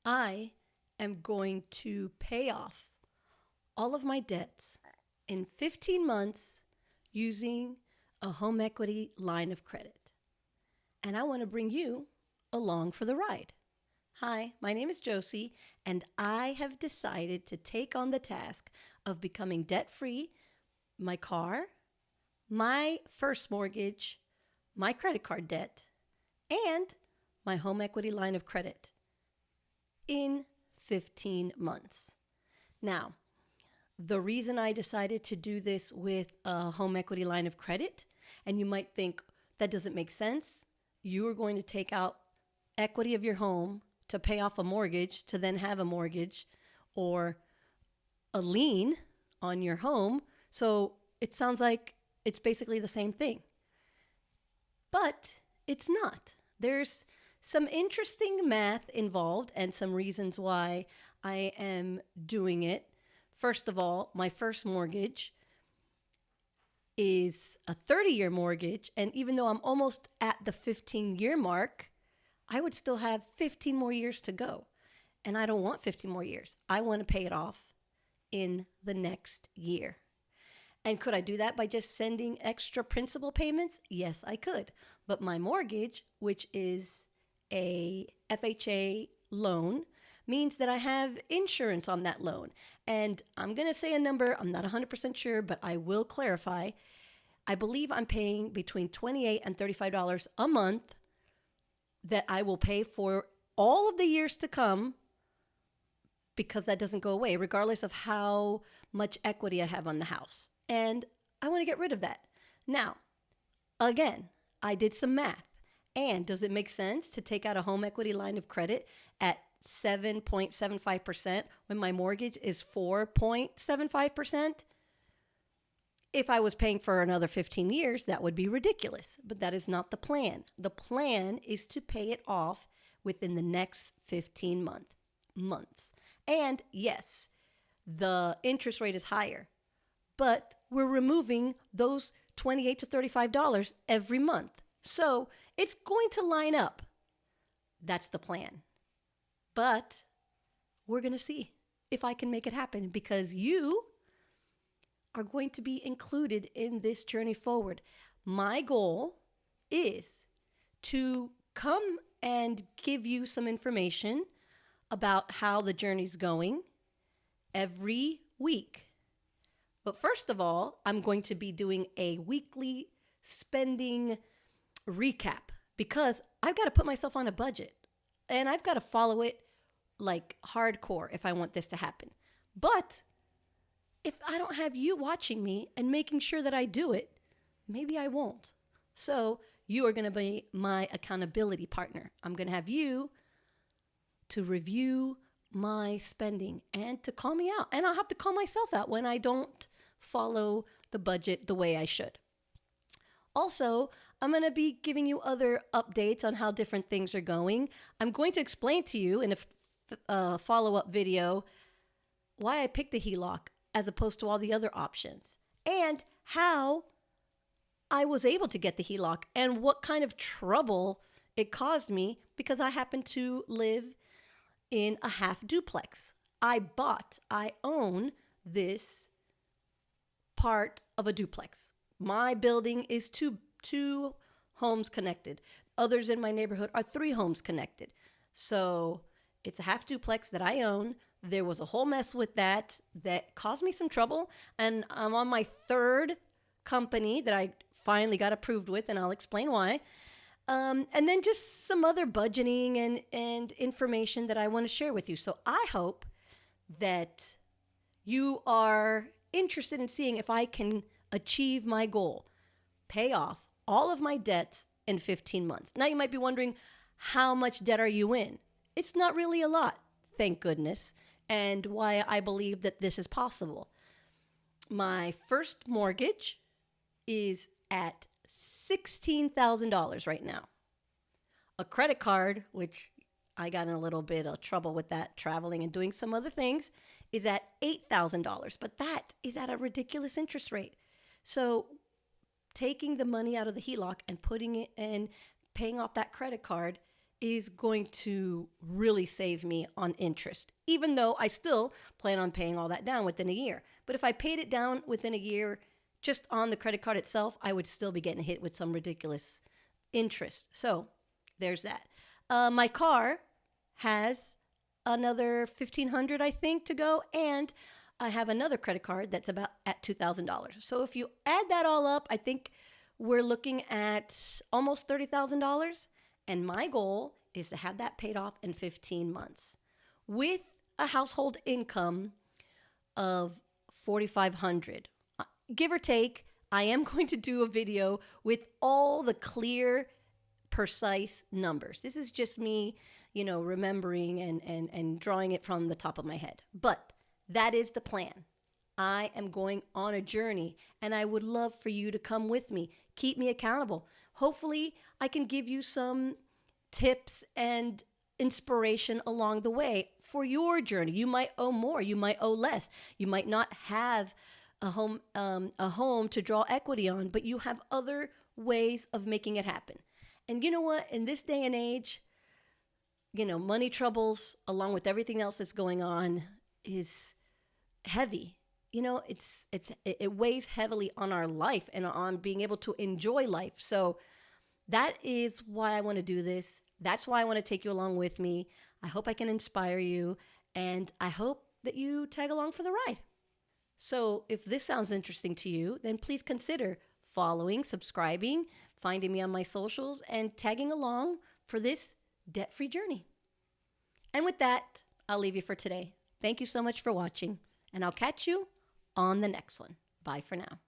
I am going to pay off all of my debts in 15 months using a home equity line of credit. And I want to bring you along for the ride. Hi, my name is Josie, and I have decided to take on the task of becoming debt free, my car, my first mortgage, my credit card debt, and my home equity line of credit in 15 months. Now, the reason I decided to do this with a home equity line of credit, and you might think that doesn't make sense. You are going to take out equity of your home to pay off a mortgage, to then have a mortgage or a lien on your home. So it sounds like it's basically the same thing. But it's not. There's some interesting math involved and some reasons why I am doing it. First of all, my first mortgage is a 30-year mortgage. And even though I'm almost at the 15-year mark, I would still have 15 more years to go. And I don't want 15 more years. I want to pay it off in the next year. And could I do that by just sending extra principal payments? Yes, I could. But my mortgage, which is a FHA loan, means that I have insurance on that loan. And I'm going to say a number, I'm not 100% sure, but I will clarify. I believe I'm paying between $28 and $35 a month that I will pay for all of the years to come, because that doesn't go away, regardless of how much equity I have on the house. And I want to get rid of that. Now, again, I did some math. And does it make sense to take out a home equity line of credit at 7.75% when my mortgage is 4.75%? If I was paying for another 15 years, that would be ridiculous. But that is not the plan. The plan is to pay it off within the next 15 months. And yes, the interest rate is higher, but we're removing those $28 to $35 every month. So it's going to line up. That's the plan. But we're going to see if I can make it happen, because you are going to be included in this journey forward. My goal is to come and give you some information about how the journey's going every week. But first of all, I'm going to be doing a weekly spending recap, because I've got to put myself on a budget and I've got to follow it like hardcore if I want this to happen. But if I don't have you watching me and making sure that I do it, maybe I won't. So you are going to be my accountability partner. I'm going to have you to review my spending and to call me out. And I'll have to call myself out when I don't follow the budget the way I should. Also, I'm going to be giving you other updates on how different things are going. I'm going to explain to you in a follow-up video why I picked the HELOC as opposed to all the other options, and how I was able to get the HELOC and what kind of trouble it caused me, because I happen to live in a half duplex. I own this part of a duplex. My building is two homes connected. Others in my neighborhood are 3 homes connected. So it's a half duplex that I own. There was a whole mess with that caused me some trouble. And I'm on my 3rd company that I finally got approved with, and I'll explain why. And then just some other budgeting and information that I want to share with you. So I hope that you are interested in seeing if I can achieve my goal, pay off all of my debts in 15 months. Now you might be wondering, how much debt are you in? It's not really a lot, thank goodness, and why I believe that this is possible. My first mortgage is at $16,000 right now. A credit card, which I got in a little bit of trouble with that, traveling and doing some other things, is at $8,000, but that is at a ridiculous interest rate. So taking the money out of the HELOC and putting it in, paying off that credit card is going to really save me on interest, even though I still plan on paying all that down within a year. But if I paid it down within a year, just on the credit card itself, I would still be getting hit with some ridiculous interest. So there's that. My car has another $1,500, I think, to go, and I have another credit card that's about at $2,000. So if you add that all up, I think we're looking at almost $30,000. And my goal is to have that paid off in 15 months with a household income of $4,500. Give or take, I am going to do a video with all the clear, precise numbers. This is just me, remembering and drawing it from the top of my head. But that is the plan. I am going on a journey, and I would love for you to come with me. Keep me accountable. Hopefully, I can give you some tips and inspiration along the way for your journey. You might owe more. You might owe less. You might not have a home to draw equity on, but you have other ways of making it happen. And you know what? In this day and age, money troubles, along with everything else that's going on, is heavy. It weighs heavily on our life and on being able to enjoy life. So that is why I want to do this. That's why I want to take you along with me. I hope I can inspire you, and I hope that you tag along for the ride. So if this sounds interesting to you, then please consider following, subscribing, finding me on my socials, and tagging along for this debt-free journey. And with that, I'll leave you for today. Thank you so much for watching, and I'll catch you on the next one. Bye for now.